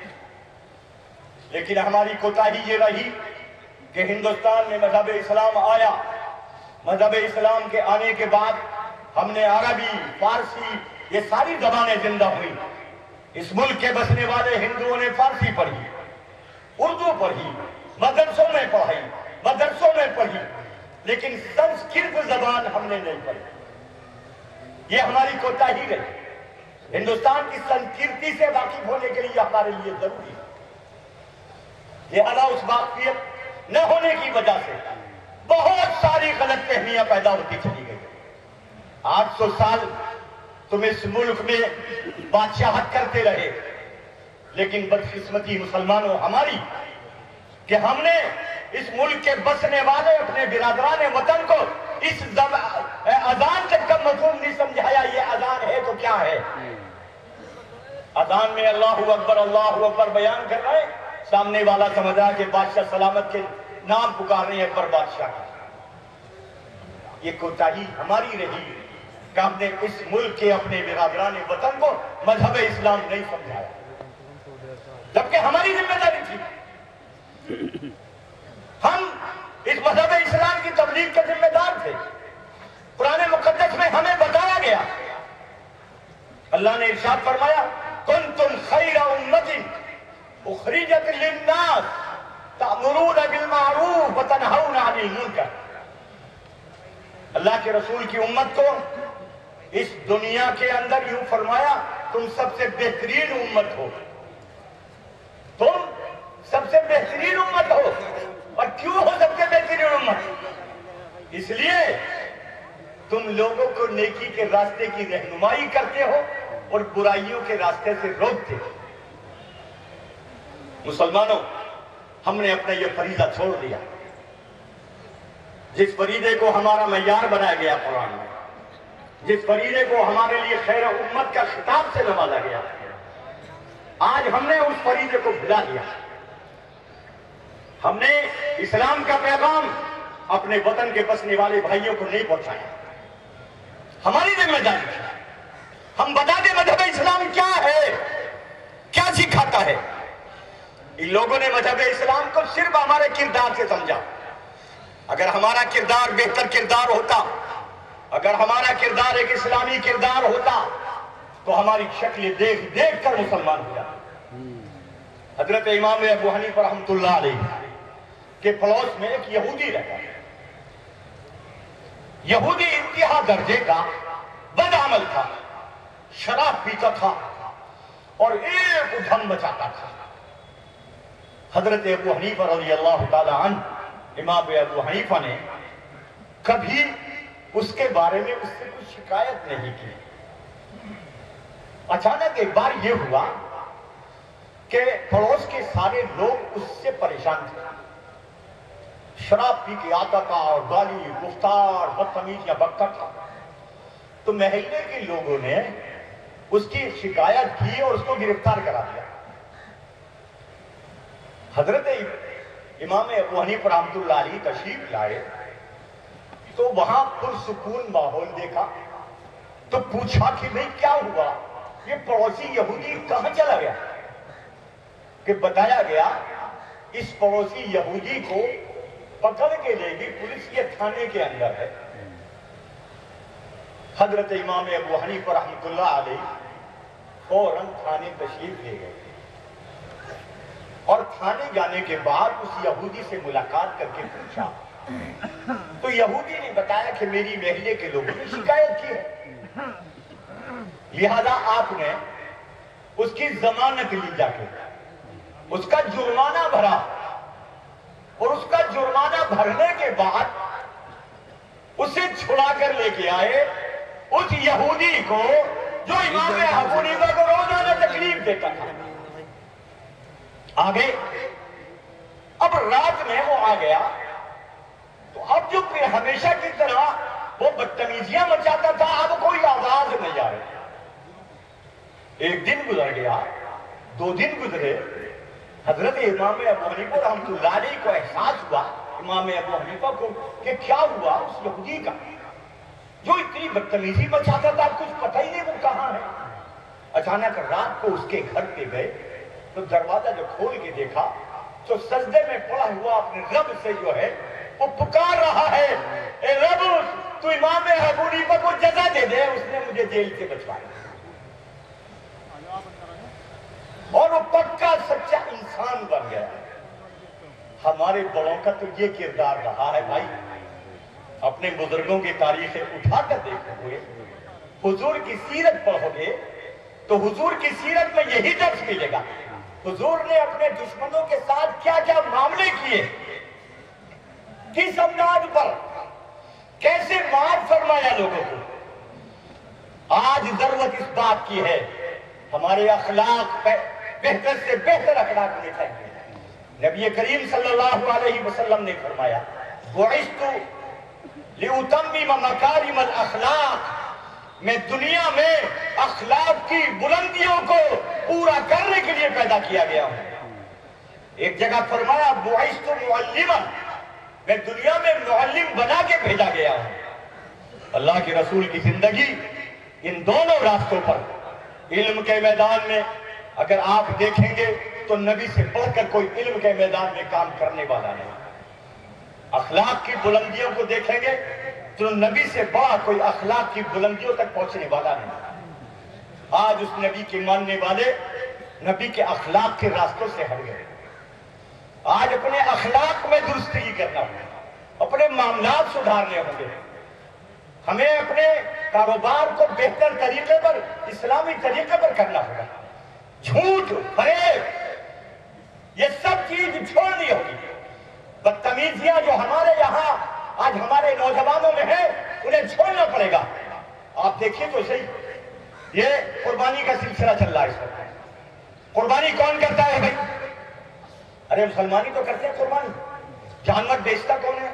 लेकिन हमारी कोताही ये रही कि हिंदुस्तान में मजहब इस्लाम आया। मजहब इस्लाम के आने के बाद हमने अरबी, फारसी, ये सारी जबानें जिंदा हुई। इस मुल्क के बसने वाले हिंदुओं ने फारसी पढ़ी, उर्दू पढ़ी, मदरसों में पढ़ाई, मदरसों में पढ़ी, लेकिन संस्कृत जबान हमने नहीं पढ़ी। ये हमारी कोताही रही। हिंदुस्तान की संस्कृति से वाकिफ होने के लिए हमारे लिए जरूरी है। लिहाजा उस वाकिफ न होने की वजह से बहुत सारी गलत फहमियां पैदा होती चली गई। 800 साल तुम इस मुल्क में बादशाहत करते रहे, लेकिन बदकिस्मती मुसलमानों हमारी कि हमने इस मुल्क के बसने वाले अपने बिरादरान वतन को इस अजान तक का मफहूम नहीं समझाया। ये अजान है तो क्या है? अजान में अल्लाहू अकबर बयान कर रहे हैं, सामने वाला समझा कि बादशाह सलामत के नाम पुकार रहे हैं अकबर बादशाह का। ये कोताही हमारी रही कि हमने इस मुल्क के अपने बिरादरान वतन को मजहब इस्लाम नहीं समझाया, जबकि हमारी जिम्मेदारी थी। हम इस मजहब इस्लाम की तबलीग के जिम्मेदार थे। कुरान मुकद्दस में हमें बताया गया, अल्लाह ने इरशाद फरमाया, कुंतुम खैरा उम्मतिन उखरिजत लिन्नास तअमुरूना बिल मारूफ व तनहौना अनिल मुनकर। अल्लाह के रसूल की उम्मत को इस दुनिया के अंदर यूं फरमाया, तुम सबसे बेहतरीन उम्मत हो, तुम सबसे बेहतरीन उम्मत हो। और क्यों हो सबसे बेहतरीन उम्मत? इसलिए तुम लोगों को नेकी के रास्ते की रहनुमाई करते हो और बुराइयों के रास्ते से रोकते हो। मुसलमानों, हमने अपना यह फरीजा छोड़ दिया, जिस फरीदे को हमारा मय्यार बनाया गया कुरान में, जिस फरीदे को हमारे लिए खैर उम्मत का खिताब से नवाजा गया, आज हमने उस फरीदे को भुला दिया। हमने इस्लाम का पैगाम अपने वतन के बसने वाले भाइयों को नहीं पहुंचाया। हमारी जिम्मेदारी है हम बता दें मजहब इस्लाम क्या है, क्या सिखाता है। इन लोगों ने मजहब इस्लाम को सिर्फ हमारे किरदार से समझा। अगर हमारा किरदार बेहतर किरदार होता, अगर हमारा किरदार एक इस्लामी किरदार होता, तो हमारी शक्ल देख देख कर मुसलमान हो जाते। हजरत इमाम अबू हनीफा रहमतुल्लाह अलैह के पड़ोस में एक यहूदी रहता है। यहूदी इंतहा दर्जे का बदअमल था, शराब पीता था और एक उधम मचाता था। हजरत अबू हनीफा रज़ियल्लाहु ताला अन्हु, इमाम अबू हनीफा ने कभी उसके बारे में उससे कुछ शिकायत नहीं की। अचानक एक बार यह हुआ कि पड़ोस के सारे लोग उससे परेशान थे। शराब पी के आता था और गाली गुफ्तार बदतमीजियां बकता था। तो महल्ले के लोगों ने उसकी शिकायत की और उसको गिरफ्तार करा दिया। हजरत इमाम अबू हनीफा रहमतुल्लाह अलैह तशरीफ लाए तो वहां पुरसुकून माहौल देखा, तो पूछा कि भाई क्या हुआ, ये पड़ोसी यहूदी कहां चला गया? कि बताया गया इस पड़ोसी यहूदी को पकड़ के लेगी पुलिस, ये थाने के अंदर है। हजरत इमाम अबू हनीफा रहमतुल्लाह अलैह फौरन थाने तशरीफ ले गए और थाने जाने के बाद उस यहूदी से मुलाकात करके पूछा, तो यहूदी ने बताया कि मेरी महल्ले के लोगों ने शिकायत की है, लिहाजा आपने उसकी जमानत ली जाके, उसका जुर्माना भरा और उसका जुर्माना भरने के बाद उसे छुड़ा कर लेके आए उस यहूदी को जो इमाम अबू हनीफा को रोजाना तकलीफ देता था। आगे अब रात में वो आ गया तो अब जो फिर हमेशा की तरह वो बदतमीजियां मचाता था, अब कोई आवाज नहीं आ रही। एक दिन गुजर गया, 2 दिन गुजरे, हजरत इमाम अबू हनीफा रहमतुल्लाह अलैह को एहसास हुआ, इमाम अबू हनीफा को, कि क्या हुआ उस यहूदी का जो इतनी बदतमीजी मचाता था, कुछ पता ही नहीं वो कहां है। अचानक रात को उसके घर पे गए तो दरवाजा जो खोल के देखा तो सजदे में पड़ा हुआ अपने रब से जो है वो पुकार रहा है, ए रब तू इमाम अबू हनीफा को जजा दे दे, उसने मुझे जेल से बचवाया। और वो पक्का सच्चा इंसान बन गया। हमारे बड़ों का तो ये किरदार रहा है भाई। अपने बुजुर्गों की तारीखें उठाकर देखोगे, हुजूर की सीरत पढ़ोगे तो हुजूर की सीरत में यही दर्ज मिलेगा। हुजूर ने अपने दुश्मनों के साथ क्या क्या मामले किए, किस अंदाज पर कैसे मार फरमाया लोगों को। आज जरूरत इस बात की है हमारे अखलाक बेहतर से बेहतर अखलाक होने चाहिए। नबी करीम सल्लल्लाहु अलैहि वसल्लम ने फरमाया, बुइस्तु लिउतम्मिम मकारिमल अखलाक, मैं दुनिया में अखलाक की बुलंदियों को पूरा करने के लिए पैदा किया गया हूं। एक जगह फरमाया, बुइस्तु मुअल्लिमन, मैं दुनिया में मुअल्लिम बना के भेजा गया हूं। अल्लाह के रसूल की जिंदगी इन दोनों रास्तों पर, इल्म के मैदान में अगर आप देखेंगे तो नबी से बढ़कर कोई इल्म के मैदान में काम करने वाला नहीं। अखलाक की बुलंदियों को देखेंगे तो नबी से बड़ा कोई अखलाक की बुलंदियों तक पहुंचने वाला नहीं। आज उस नबी के मानने वाले नबी के अखलाक के रास्तों से हट गए। आज अपने अखलाक में दुरुस्ती करना होगा, अपने मामलात सुधारने होंगे, हमें अपने कारोबार को बेहतर तरीके पर, इस्लामी तरीके पर करना होगा। झूठ, फरेब, ये सब चीज छोड़नी होगी। बदतमीजियां जो हमारे यहाँ आज हमारे नौजवानों में है, उन्हें छोड़ना पड़ेगा। आप देखिए तो सही, ये कुर्बानी का सिलसिला चल रहा है इस वक्त। कुर्बानी कौन करता है भाई? अरे मुसलमान ही तो करते हैं कुर्बानी। जानवर बेचता कौन है?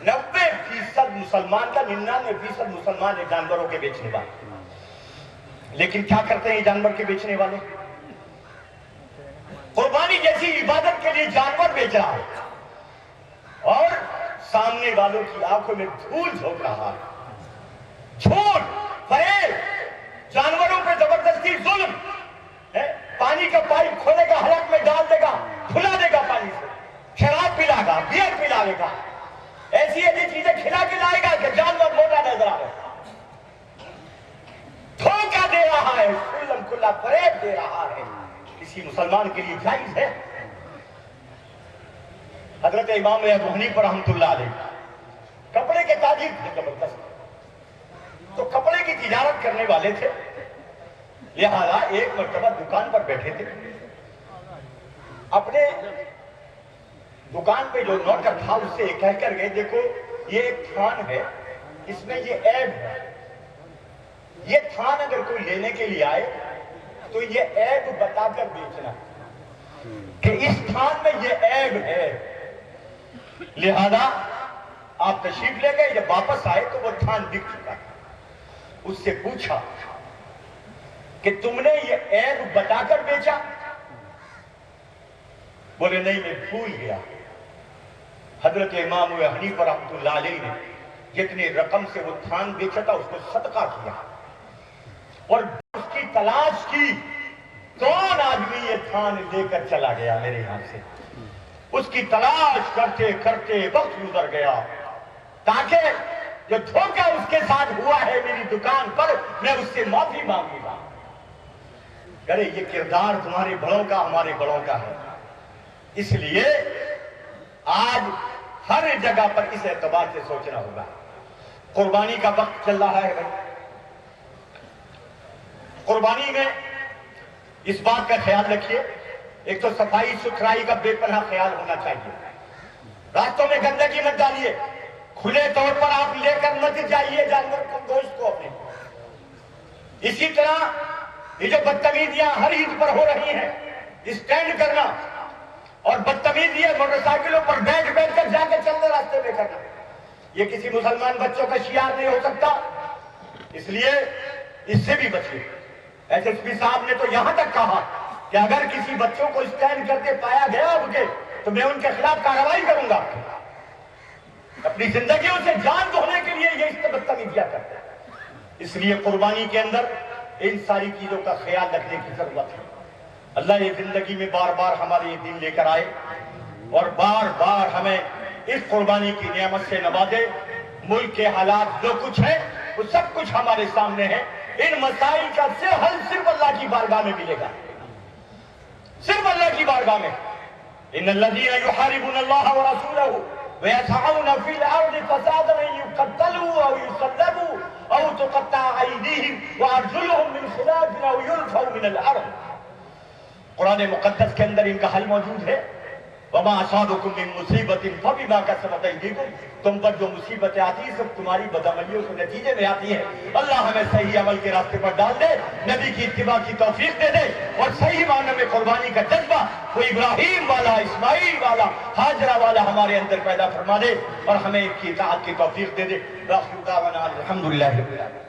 90% मुसलमान का, 99% मुसलमान है जानवरों के बेचने वाले। लेकिन क्या करते हैं ये जानवर के बेचने वाले? कुर्बानी जैसी इबादत के लिए जानवर बेच रहा है और सामने वालों की आंखों में धूल झोंक रहा है। झूठ, फरेब, जानवरों पे जबरदस्ती जुल्म है। पानी का पाइप खोलेगा, हलक में डाल देगा, खुला देगा पानी से, शराब पिलाएगा, बियर पिलाएगा, ऐसी ऐसी चीजें खिला के लाएगा कि जानवर मोटा नजर आए। धोखा दे रहा है, खुल्लम खुल्ला फरेब दे रहा है। किसी मुसलमान के लिए जायज है? हजरत इमाम अबू हनीफा रहमतुल्लाह अलैह कपड़े के ताजिर थे जबरदस्त, तो कपड़े की तिजारत करने वाले थे। लिहाजा एक मर्तबा दुकान पर बैठे थे, अपने दुकान पे जो नौकर था उससे कह कर गए, देखो ये एक थान है, इसमें ये ऐब है, ये थान अगर कोई लेने के लिए आए तो ये ऐब बताकर बेचना कि इस थान में ये ऐब है। लिहाजा आप तशरीफ ले गए, जब वापस आए तो वो थान बिक चुका था। उससे पूछा कि तुमने ये ऐब बताकर बेचा? बोले नहीं, मैं भूल गया। हजरत इमाम अबू हनीफा रहमतुल्लाह अलैह ने जितने रकम से वो थान बेचा था उसको सदका किया और उसकी तलाश की, कौन आदमी ये थान लेकर चला गया मेरे यहां से। उसकी तलाश करते करते वक्त गुजर गया ताकि जो धोखा उसके साथ हुआ है मेरी दुकान पर, मैं उससे माफी मांगूंगा। अरे ये किरदार तुम्हारे बड़ों का, हमारे बड़ों का है। इसलिए आज हर जगह पर इस एतबार से सोचना होगा। कुर्बानी का वक्त चल रहा है भाई। कुर्बानी में इस बात का ख्याल रखिए, एक तो सफाई सुथराई का बेपनाह ख्याल होना चाहिए। रास्तों में गंदगी मत डालिए, खुले तौर पर आप लेकर मत जाइए जानवर को, गोश्त को अपने। इसी तरह ये जो बदतमीजियां हर ईद पर हो रही हैं, स्टैंड करना और बदतमीजियां मोटरसाइकिलों पर बैठ बैठ कर जाकर चलते रास्ते में करना, ये किसी मुसलमान बच्चों का शियार नहीं हो सकता। इसलिए इससे भी बचिए। एसएसपी साहब ने तो यहां तक कहा कि अगर किसी बच्चों को स्टैंड करके पाया गया उनके, तो मैं उनके खिलाफ कार्रवाई करूंगा। अपनी जिंदगियों से जान धोने के लिए ये इस बदतमीजियां करते हैं। इसलिए कुर्बानी के अंदर इन सारी चीजों का ख्याल रखने की जरूरत है। अल्लाह ये जिंदगी में बार बार हमारे ये दिन लेकर आए और बार बार हमें इस कुर्बानी की नियामत से नवाजे। मुल्क के हालात जो कुछ है वो सब कुछ हमारे सामने है। इन मसाइल का हल सिर्फ अल्लाह की बारगाह में मिलेगा, सिर्फ अल्लाह की बारगाह में। इन्नल्लज़ीना युहारिबूनल्लाह व रसूलहू व यसअऊना फिल अर्दि फसादन युक़त्तलू औ युसल्लबू औ तुक़त्तअ अयदीहिम व अर्जुलुहुम मिन खिलाफिन औ युनफ़ऊ मिनल अर्द। कुरान मुक़द्दस के अंदर इनका हल मौजूद है। वमा असाबकुम मिन मुसीबतिन फबिमा कसबत अयदीकुम, तुम पर जो मुसीबतें आती हैं सब तुम्हारी बदअमलियों के नतीजे में आती हैं। अल्लाह हमें सही अमल के रास्ते पर डाल दे, नबी की इत्तिबा की तौफीक दे दे और सही मायने में कुर्बानी का जज्बा वो इब्राहिम वाला, इस्माइल वाला, हाजरा वाला हमारे अंदर पैदा फरमा दे और हमें इसकी इताअत की तौफीक दे दे। अल्हम्दुलिल्लाह।